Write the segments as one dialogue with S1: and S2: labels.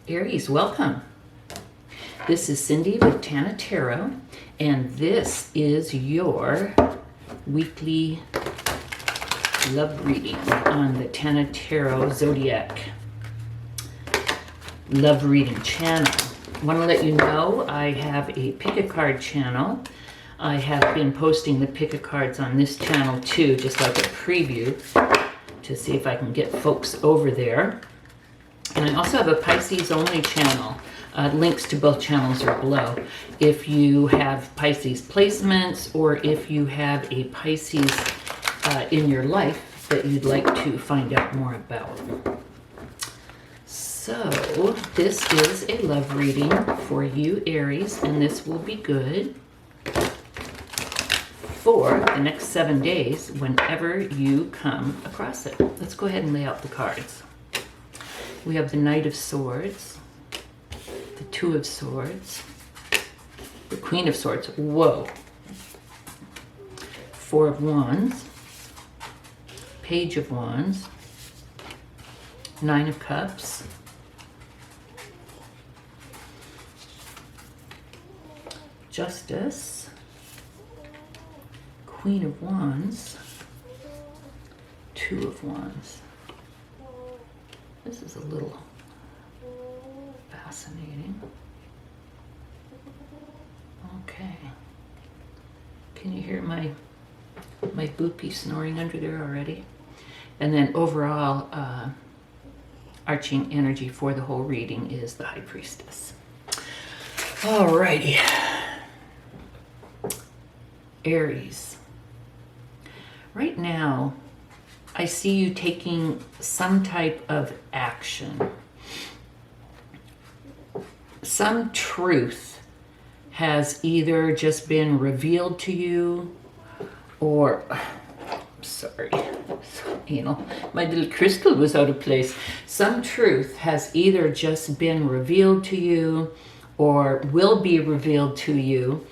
S1: Aries, welcome. This is Cindy with Tana Tarot, and this is your weekly love reading on the Tana Tarot Zodiac love reading channel. I want to let you know I have a pick-a-card channel. I have been posting the pick-a-cards on this channel too, just like a preview, to see if I can get folks over there. And I also have a Pisces only channel. Links to both channels are below. If you have Pisces placements, or if you have a Pisces in your life that you'd like to find out more about. So this is a love reading for you, Aries, and this will be good for the next 7 days whenever you come across it. Let's go ahead and lay out the cards. We have the Knight of Swords, the Two of Swords, the Queen of Swords, whoa, Four of Wands, Page of Wands, Nine of Cups, Justice, Queen of Wands, Two of Wands. This is a little fascinating. Okay. Can you hear my boopy snoring under there already? And then overall, arching energy for the whole reading is the High Priestess. Alrighty. Aries. Right now, I see you taking some type of action. Some truth has either just been revealed to you, or, sorry, you know, my little crystal was out of place. Some truth has either just been revealed to you, or will be revealed to you,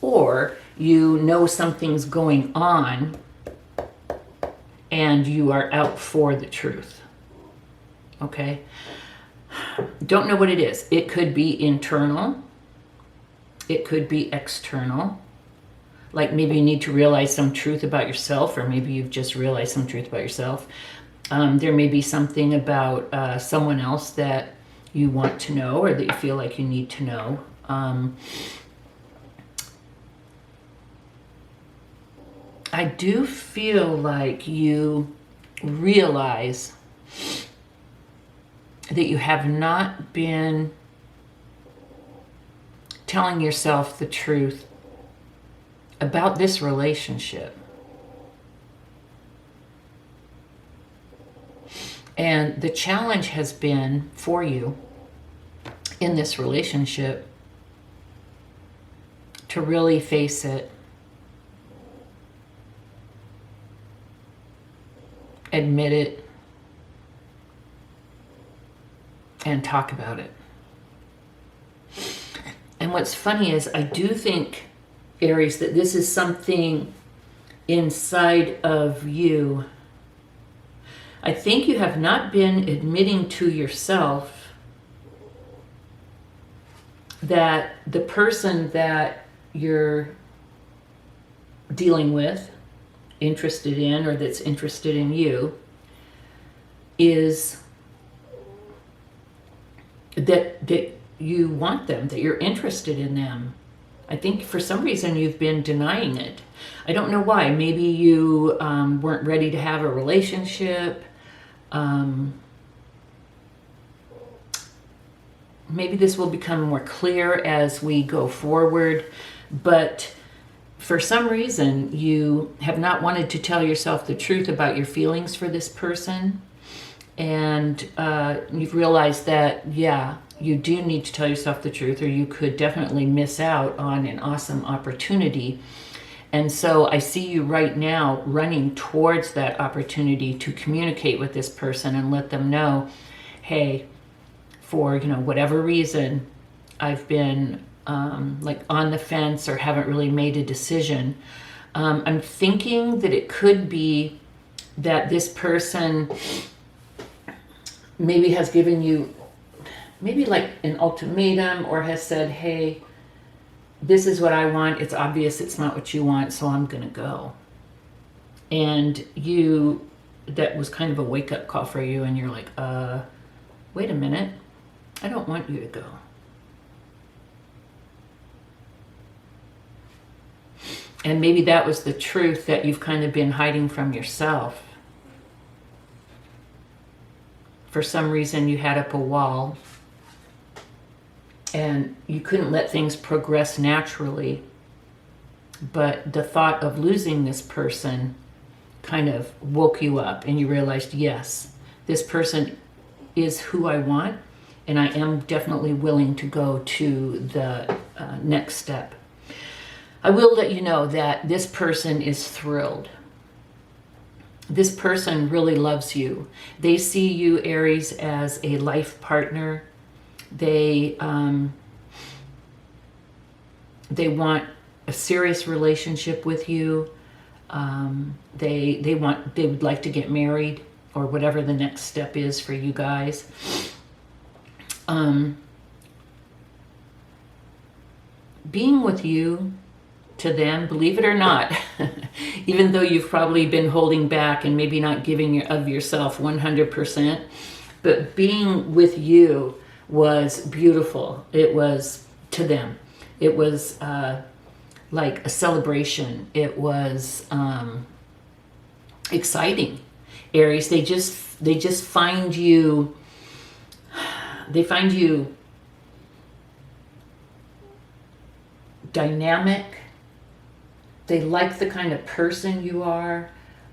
S1: or you know something's going on and you are out for the truth. Okay? Don't know what it is. It could be internal. It could be external. Like maybe you need to realize some truth about yourself, or maybe you've just realized some truth about yourself. There may be something about someone else that you want to know, or that you feel like you need to know. I do feel like you realize that you have not been telling yourself the truth about this relationship. And the challenge has been for you in this relationship to really face it, admit it, and talk about it. And what's funny is I do think, Aries, that this is something inside of you. I think you have not been admitting to yourself that the person that you're dealing with, interested in, or that's interested in you, is that you want them, that you're interested in them. I think for some reason you've been denying it. I don't know why. Maybe you weren't ready to have a relationship. Maybe this will become more clear as we go forward, but for some reason you have not wanted to tell yourself the truth about your feelings for this person, and you've realized that, yeah, you do need to tell yourself the truth, or you could definitely miss out on an awesome opportunity. And so I see you right now running towards that opportunity to communicate with this person and let them know, hey, for whatever reason, I've been like on the fence or haven't really made a decision. I'm thinking that it could be that this person maybe has given you maybe like an ultimatum, or has said, hey, this is what I want. It's obvious it's not what you want, so I'm going to go. And that was kind of a wake-up call for you, and you're like, wait a minute, I don't want you to go. And maybe that was the truth that you've kind of been hiding from yourself. For some reason, you had up a wall and you couldn't let things progress naturally. But the thought of losing this person kind of woke you up, and you realized, yes, this person is who I want, and I am definitely willing to go to the next step. I will let you know that this person is thrilled. This person really loves you. They see you, Aries, as a life partner. They want a serious relationship with you. They would like to get married, or whatever the next step is for you guys. Being with you, to them, believe it or not, even though you've probably been holding back and maybe not giving of yourself 100%, but being with you was beautiful. It was, to them, it was like a celebration. It was exciting. Aries, they just find you, dynamic. They like the kind of person you are,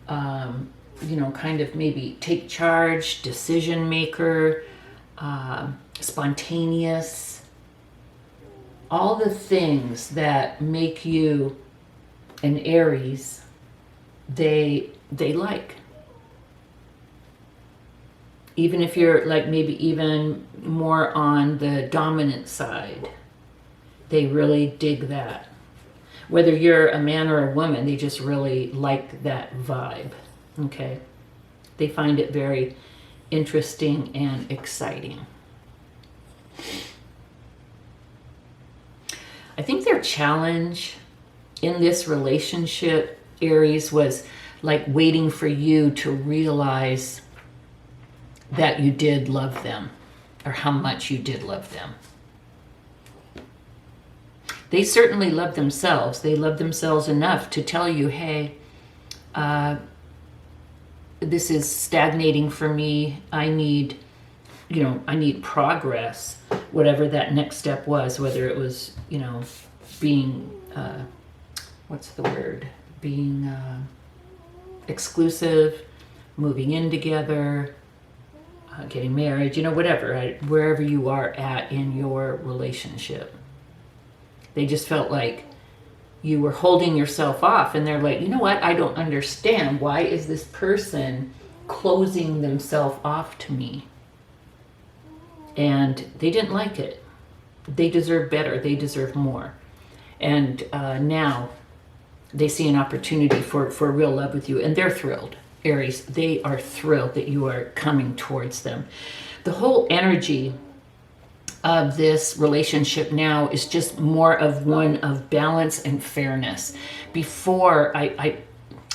S1: kind of maybe take charge, decision maker, spontaneous, all the things that make you an Aries, they like. Even if you're like maybe even more on the dominant side, they really dig that. Whether you're a man or a woman, they just really like that vibe, okay? They find it very interesting and exciting. I think their challenge in this relationship, Aries, was like waiting for you to realize that you did love them, or how much you did love them. They certainly love themselves. They love themselves enough to tell you, hey, this is stagnating for me. I need progress, whatever that next step was, whether it was, being, being exclusive, moving in together, getting married, whatever, right? Wherever you are at in your relationship. They just felt like you were holding yourself off, and they're like, you know what? I don't understand. Why is this person closing themselves off to me? And they didn't like it. They deserve better. They deserve more. And now they see an opportunity for real love with you, and they're thrilled. Aries, they are thrilled that you are coming towards them. The whole energy of this relationship now is just more of one of balance and fairness. Before, I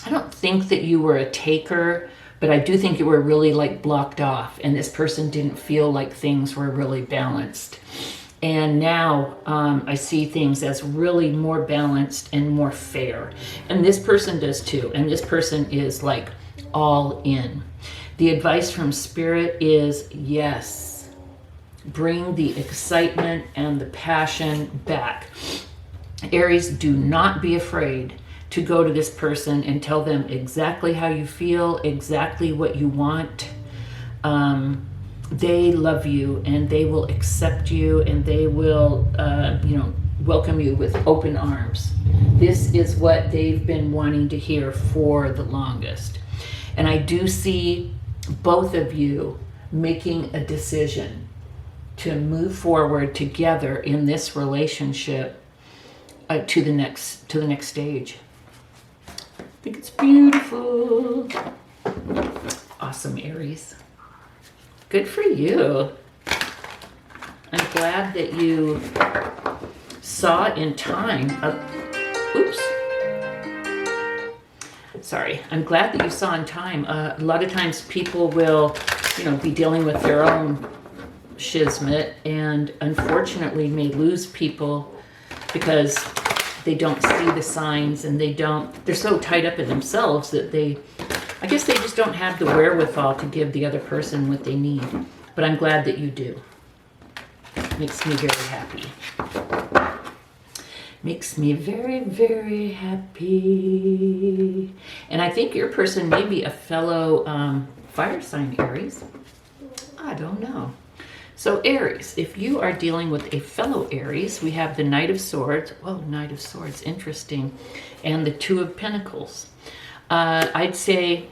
S1: don't think that you were a taker, but I do think you were really like blocked off, and this person didn't feel like things were really balanced. And now I see things as really more balanced and more fair. And this person does too. And this person is like all in. The advice from Spirit is yes. Bring the excitement and the passion back. Aries, do not be afraid to go to this person and tell them exactly how you feel, exactly what you want. They love you, and they will accept you, and they will, welcome you with open arms. This is what they've been wanting to hear for the longest. And I do see both of you making a decision to move forward together in this relationship to the next stage. I think it's beautiful. Awesome, Aries. Good for you. glad that you saw in time. Oops. Sorry. I'm glad that you saw in time. A lot of times people will, be dealing with their own shizmet and unfortunately may lose people because they don't see the signs and they're so tied up in themselves that I guess they just don't have the wherewithal to give the other person what they need. But I'm glad that you do. Makes me very happy. Makes me very, very happy. And I think your person may be a fellow fire sign, Aries. I don't know. So Aries, if you are dealing with a fellow Aries, we have the Knight of Swords. Whoa, Knight of Swords, interesting. And the Two of Pentacles. I'd say,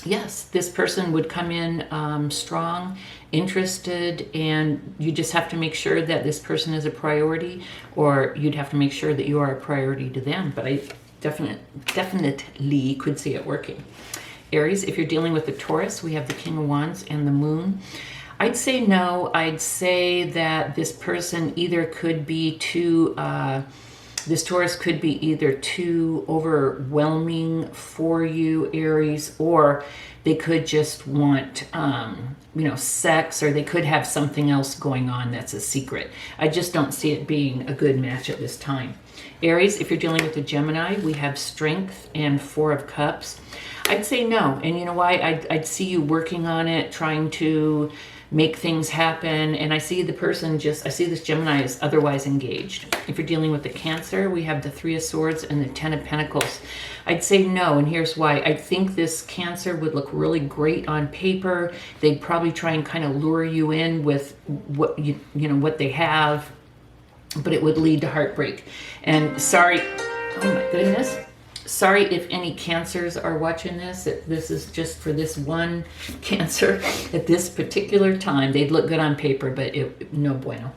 S1: yes, this person would come in strong, interested, and you just have to make sure that this person is a priority, or you'd have to make sure that you are a priority to them. But I definitely could see it working. Aries, if you're dealing with the Taurus, we have the King of Wands and the Moon. I'd say no. I'd say that this person either could be this Taurus could be either too overwhelming for you, Aries, or they could just want, sex, or they could have something else going on that's a secret. I just don't see it being a good match at this time. Aries, if you're dealing with the Gemini, we have Strength and Four of Cups. I'd say no. And you know why? I'd see you working on it, trying to make things happen. And I see the person I see this Gemini is otherwise engaged. If you're dealing with the Cancer, we have the Three of Swords and the Ten of Pentacles. I'd say no, and here's why. I think this Cancer would look really great on paper. They'd probably try and kind of lure you in with what what they have, but it would lead to heartbreak. And sorry, oh my goodness. Sorry if any Cancers are watching this. This is just for this one Cancer at this particular time. They'd look good on paper, but no bueno.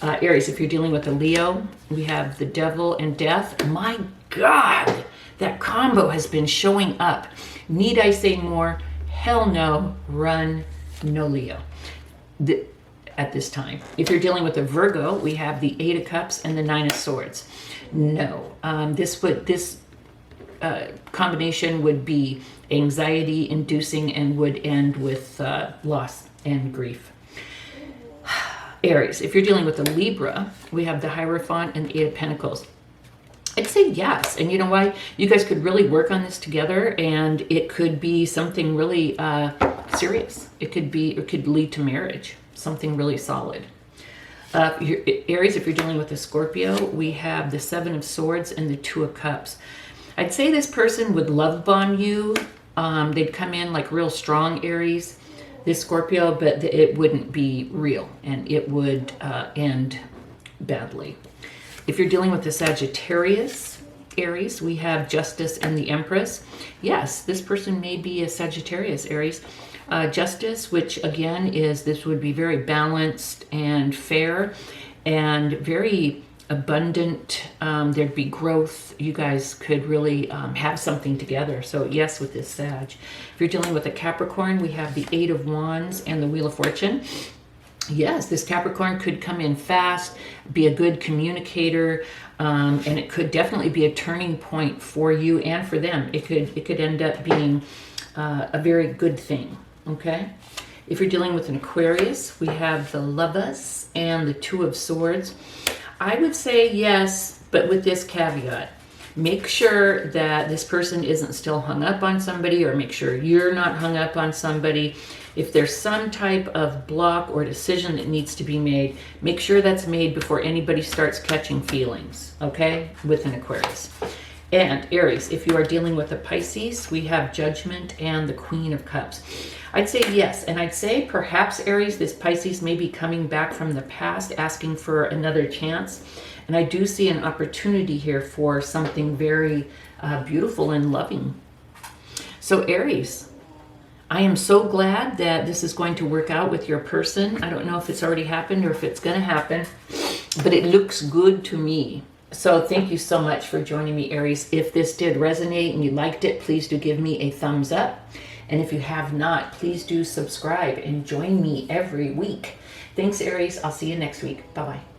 S1: Aries, if you're dealing with a Leo, we have the Devil and Death. My God, that combo has been showing up. Need I say more? Hell no. Run. No Leo. At this time. If you're dealing with a Virgo, we have the Eight of Cups and the Nine of Swords. No. This combination would be anxiety inducing and would end with loss and grief. Aries, if you're dealing with a Libra, we have the Hierophant and the Eight of Pentacles. I'd say yes. And you know why? You guys could really work on this together, and it could be something really serious. It could lead to marriage, something really solid. Aries, if you're dealing with a Scorpio, we have the Seven of Swords and the Two of Cups. I'd say this person would love bomb you. They'd come in like real strong, Aries, this Scorpio, but it wouldn't be real, and it would end badly. If you're dealing with the Sagittarius, Aries, we have Justice and the Empress. Yes, this person may be a Sagittarius, Aries. Justice, which again this would be very balanced and fair and very abundant. There'd be growth. You guys could really have something together. So yes, with this Sag. If you're dealing with a Capricorn, we have the Eight of Wands and the Wheel of Fortune. Yes, this Capricorn could come in fast, be a good communicator, and it could definitely be a turning point for you and for them. It could end up being a very good thing. Okay. If you're dealing with an Aquarius, we have the Lovers and the Two of Swords. I would say yes, but with this caveat. Make sure that this person isn't still hung up on somebody, or make sure you're not hung up on somebody. If there's some type of block or decision that needs to be made, make sure that's made before anybody starts catching feelings, okay, with an Aquarius. And Aries, if you are dealing with a Pisces, we have Judgment and the Queen of Cups. I'd say yes, and I'd say perhaps, Aries, this Pisces may be coming back from the past, asking for another chance. And I do see an opportunity here for something very beautiful and loving. So Aries, I am so glad that this is going to work out with your person. I don't know if it's already happened or if it's going to happen, but it looks good to me. So thank you so much for joining me, Aries. If this did resonate and you liked it, please do give me a thumbs up. And if you have not, please do subscribe and join me every week. Thanks, Aries. I'll see you next week. Bye-bye.